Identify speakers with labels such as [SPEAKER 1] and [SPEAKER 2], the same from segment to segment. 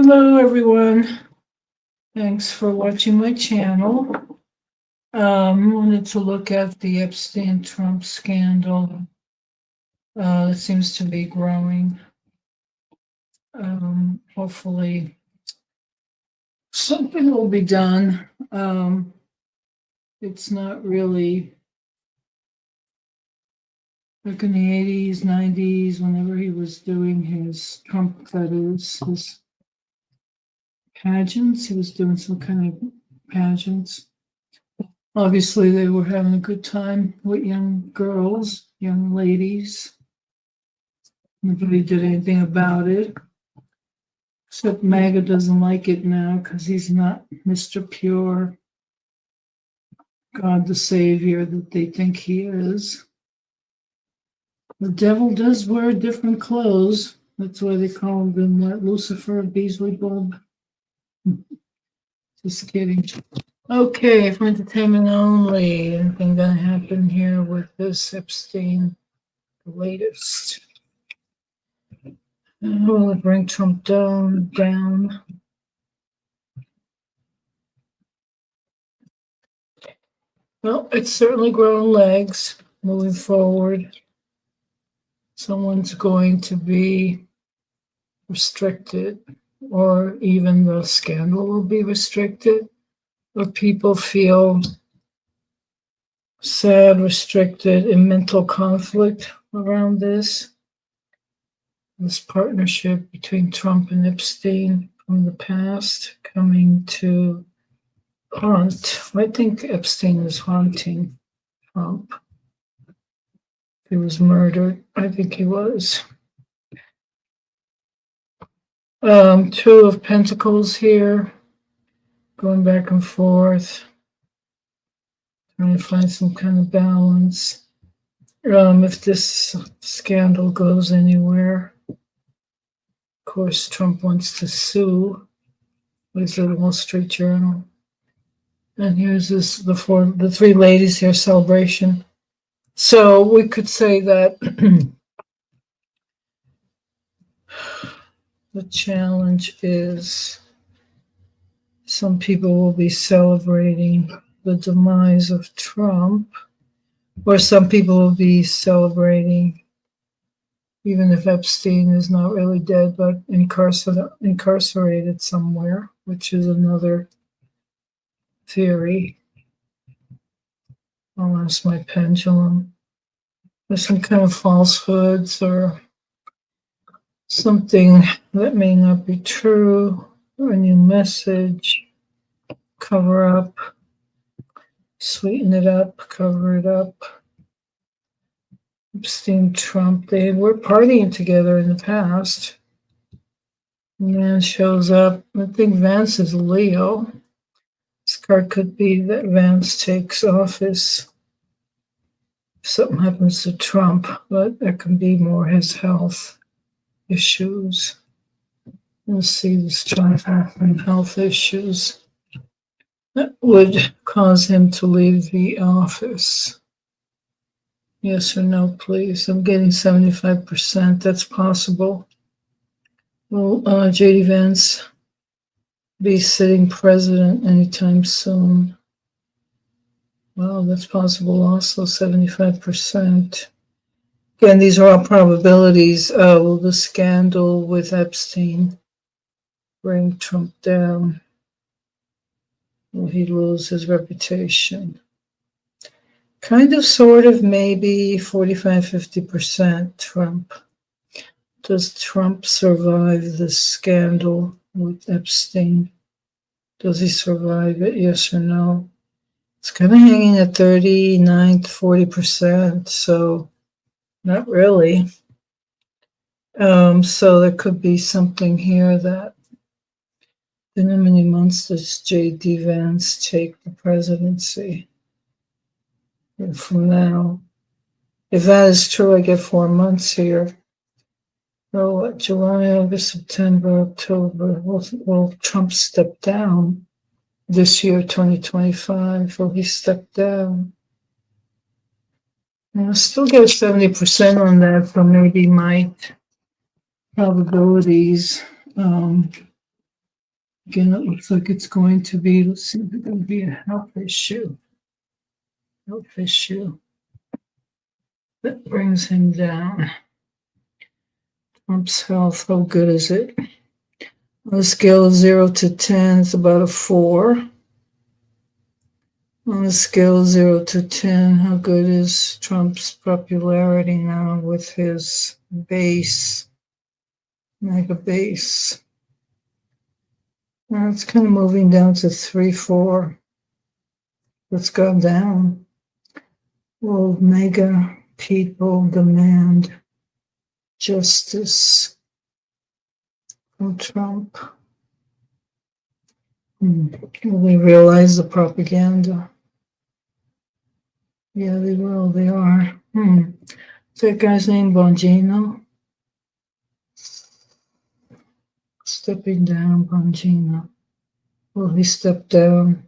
[SPEAKER 1] Hello, everyone. Thanks for watching my channel. Wanted to look at the Epstein-Trump scandal. It seems to be growing. Hopefully, something will be done. It's not really like in the 80s, 90s, whenever he was doing his Trump, that is, his pageants. He was doing some kind of pageants. Obviously, they were having a good time with young girls, young ladies. Nobody did anything about it. Except MAGA doesn't like it now because he's not Mr. Pure, God the Savior that they think he is. The devil does wear different clothes. That's why they call him Lucifer Beasley Bulb. Just kidding. Okay, for entertainment only. Anything gonna happen here with this Epstein? The latest. Will it bring Trump down? Well, it's certainly growing legs moving forward. Someone's going to be restricted, or even the scandal will be restricted, or people feel sad, restricted, in mental conflict around this partnership between Trump and Epstein from the past coming to haunt. I think Epstein is haunting Trump. He was murdered. I think he was. Two of Pentacles here, going back and forth, trying to find some kind of balance. If this scandal goes anywhere, of course, Trump wants to sue. With the Wall Street Journal. And here's the three ladies here celebration. So we could say that the challenge is some people will be celebrating the demise of Trump, or some people will be celebrating, even if Epstein is not really dead, but incarcerated somewhere, which is another theory. I lost my pendulum. There's some kind of falsehoods or something that may not be true, or a new message, cover up, sweeten it up, cover it up. Epstein, Trump, they were partying together in the past. Man shows up. I think Vance is Leo. This card could be that Vance takes office if something happens to Trump, but it can be more his health issues. Let's see this Trump and health issues that would cause him to leave the office. Yes or no, please? I'm getting 75%. That's possible. Will J.D. Vance be sitting president anytime soon? Well, that's possible also, 75%. Again, these are all probabilities. Will the scandal with Epstein bring Trump down? Will he lose his reputation? Kind of, sort of, maybe 45, 50% Trump. Does Trump survive this scandal with Epstein? Does he survive it? Yes or no? It's kind of hanging at 39 to 40%, so not really. So there could be something here that in how many months does J.D. Vance take the presidency? And from now, if that is true, I get 4 months here. So July, August, September, October. Will Trump step down this year, 2025? Will he step down? And I'll still get 70% on that, so maybe my probabilities Again, it looks like it's going to be, let's see if it's going to be a health issue. Health issue that brings him down. Trump's health, how good is it? On a scale of 0 to 10, it's about a 4. On a scale of 0 to 10, how good is Trump's popularity now with his base, mega base? Well, it's kind of moving down to 3, 4. It's gone down. Will mega people demand justice from Trump? Will they realize the propaganda? Yeah, they will. They are. Is that guy's name Bongino? Stepping down, Bongino. Well, he stepped down.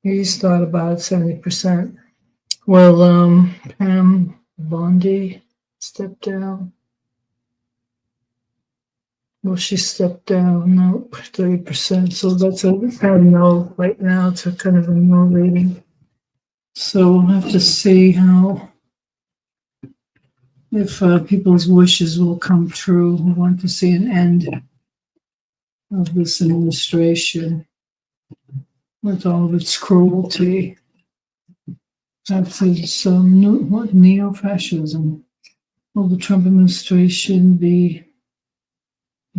[SPEAKER 1] He's thought about 70%. Well, Pam Bondi stepped down. Well, she stepped down. Nope, 30%. So that's a no right now. It's a kind of a no rating. So we'll have to see how, if people's wishes will come true. We want to see an end of this administration with all of its cruelty. That's neo-fascism. Will the Trump administration be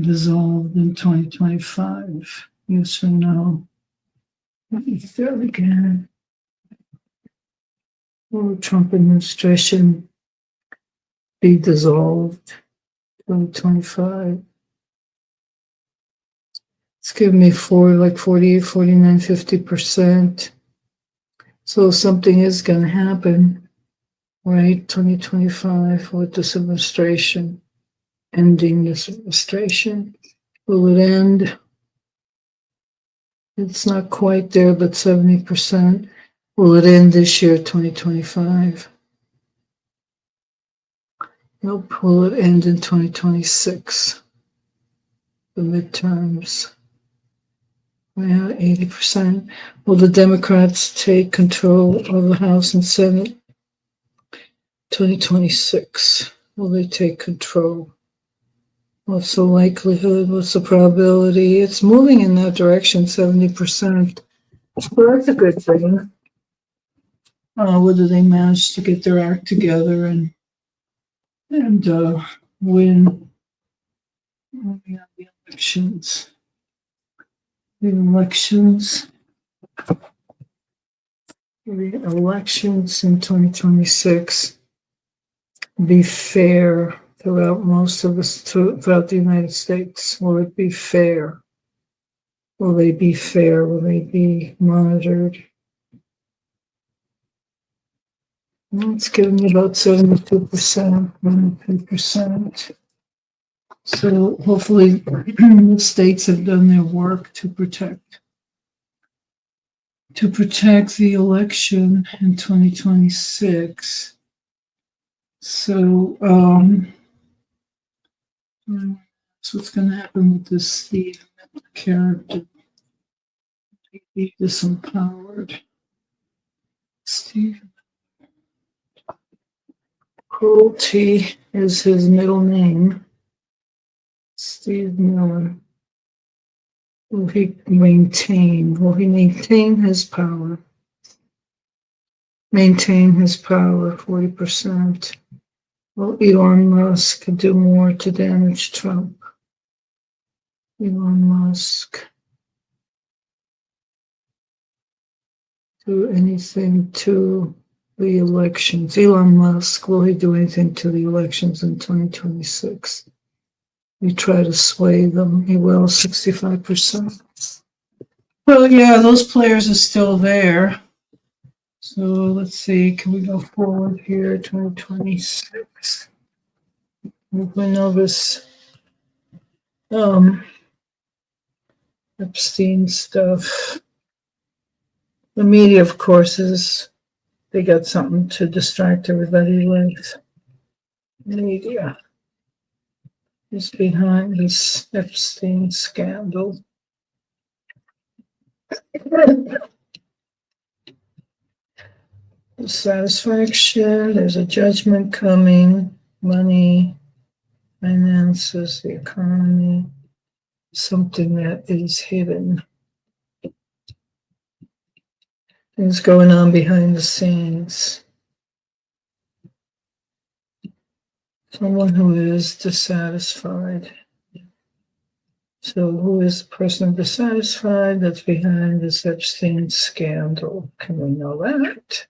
[SPEAKER 1] dissolved in 2025? Yes or no? Let me start again. Will the Trump administration be dissolved 2025? It's giving me 48, 49, 50%. So something is going to happen, right? 2025 with this administration, ending this administration. Will it end? It's not quite there, but 70%. Will it end this year, 2025? Nope. Will it end in 2026? The midterms. Yeah, 80%. Will the Democrats take control of the House and Senate? 2026. Will they take control? What's the likelihood? What's the probability? It's moving in that direction, 70%. Well, that's a good thing. Whether they manage to get their act together and win the elections. The elections in 2026 be fair throughout throughout the United States. Will it be fair? Will they be fair? Will they be monitored? It's giving me about 72%, 1%. So hopefully the states have done their work to protect the election in 2026. So what's going to happen with this Steve character? He disempowered. Steve. Cruelty is his middle name. Steve Miller. Will he maintain his power? Maintain his power, 40%. Will Elon Musk do more to damage Trump? Elon Musk. Do anything to the elections? Elon Musk, will he do anything to the elections in 2026? We try to sway them. He will, 65%. Well, yeah, those players are still there. So let's see, can we go forward here, 2026? We know this Epstein stuff. The media, of course, they got something to distract everybody with. Media is behind this Epstein scandal. Satisfaction, there's a judgment coming, money, finances, the economy, something that is hidden. Things going on behind the scenes. Someone who is dissatisfied. So who is the person dissatisfied that's behind this Epstein scandal? Can we know that?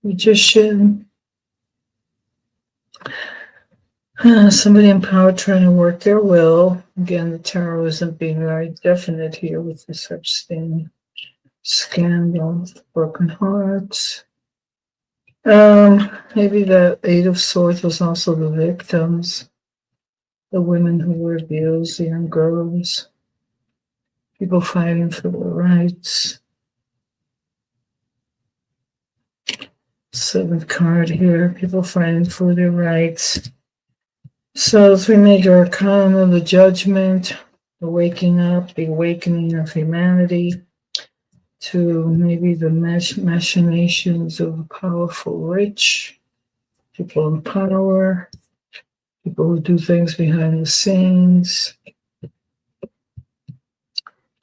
[SPEAKER 1] Magician. Somebody in power trying to work their will. Again, the tarot isn't being very definite here with this Epstein scandal. Broken hearts. Maybe the Eight of Swords was also the victims, the women who were abused, the young girls, people fighting for their rights. Seventh card here, people fighting for their rights. So three major arcana, the judgment, the waking up, the awakening of humanity to maybe the machinations of the powerful rich, people in power, people who do things behind the scenes,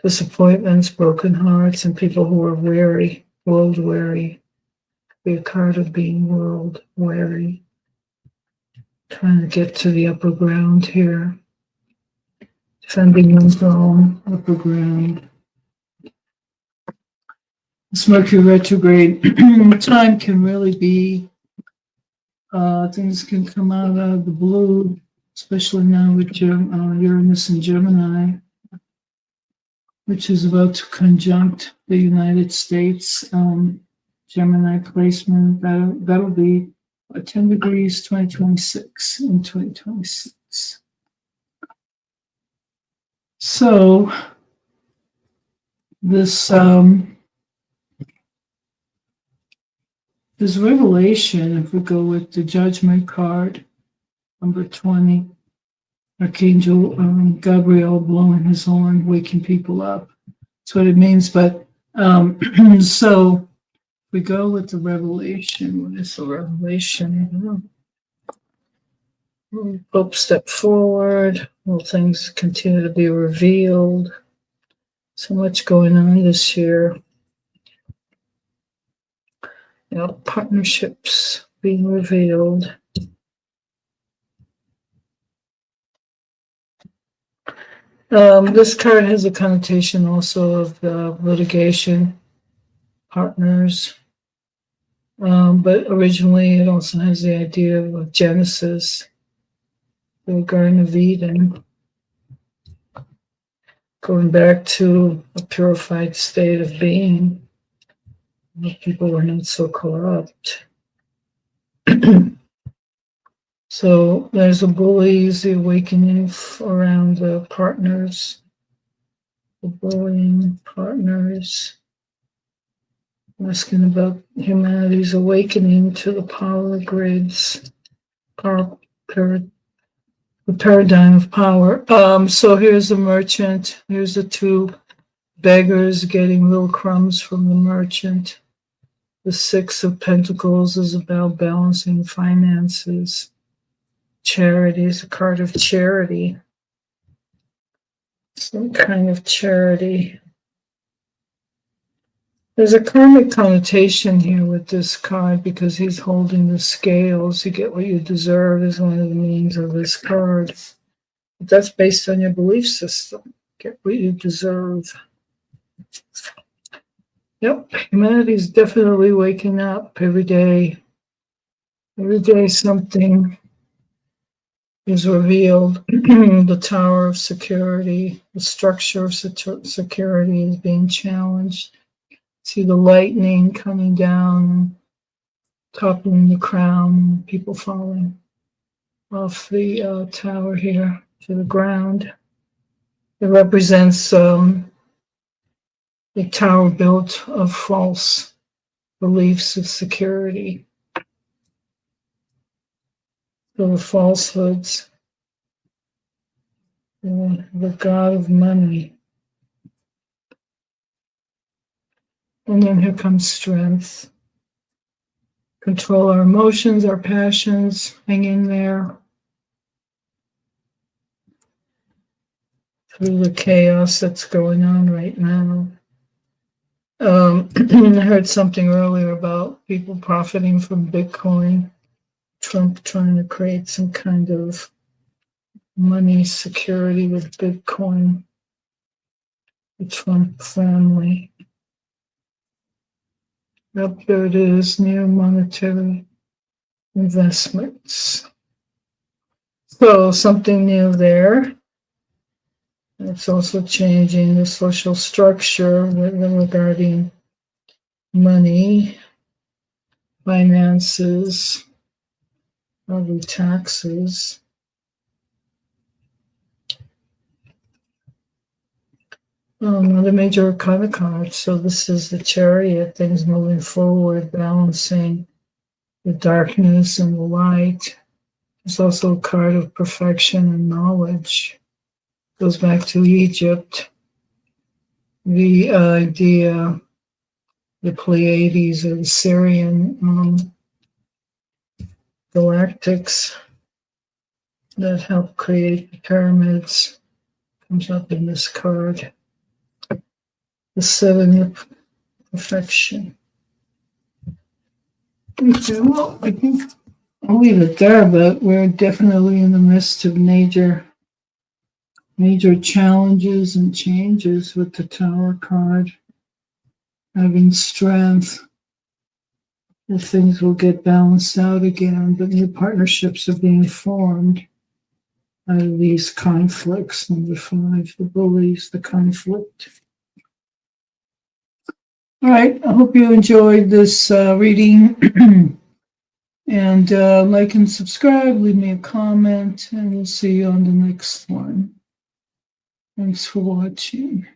[SPEAKER 1] disappointments, broken hearts, and people who are weary, world weary. Be a card of being world weary, trying to get to the upper ground here, defending one's own upper ground. This Mercury retrograde time can really be, things can come out of the blue, especially now with Uranus and Gemini, which is about to conjunct the United States. Gemini placement, that'll be 10 degrees 2026 in 2026. So this revelation, if we go with the judgment card, number 20, Archangel Gabriel blowing his horn, waking people up. That's what it means. But so we go with the revelation. What is the revelation? Pope step forward. Will things continue to be revealed? So much going on this year. Partnerships being revealed. This card has a connotation also of the litigation partners. But originally it also has the idea of Genesis, the Garden of Eden, going back to a purified state of being. People were not so corrupt. So there's a bullies, the awakening around the partners, the bullying partners, asking about humanity's awakening to the power grids, the paradigm of power. So here's the merchant, here's the two beggars getting little crumbs from the merchant. The Six of Pentacles is about balancing finances. Charity is a card of charity. Some kind of charity. There's a karmic connotation here with this card because he's holding the scales. You get what you deserve is one of the meanings of this card. But that's based on your belief system. Get what you deserve. Yep, humanity's definitely waking up every day. Every day something is revealed. The tower of security, the structure of security is being challenged. See the lightning coming down, toppling the crown, people falling off the tower here to the ground. It represents a tower built of false beliefs of security. So the falsehoods, the god of money. And then here comes strength. Control our emotions, our passions, hang in there through the chaos that's going on right now. I heard something earlier about people profiting from Bitcoin, Trump trying to create some kind of money security with Bitcoin, the Trump family. Yep, there it is, near monetary investments. So something new there. It's also changing the social structure regarding money, finances, probably taxes. Another major arcana card. So this is the Chariot, things moving forward, balancing the darkness and the light. It's also a card of perfection and knowledge. Goes back to Egypt. The idea, the Pleiades or the Syrian galactics that help create the pyramids comes up in this card. The seven of perfection. Okay, well, I think I'll leave it there, but we're definitely in the midst of major challenges and changes with the Tower card. Having strength, that things will get balanced out again, but new partnerships are being formed out of these conflicts. Number 5, the bullies, the conflict. All right, I hope you enjoyed this reading. And like and subscribe, leave me a comment, and we'll see you on the next one. Thanks for watching.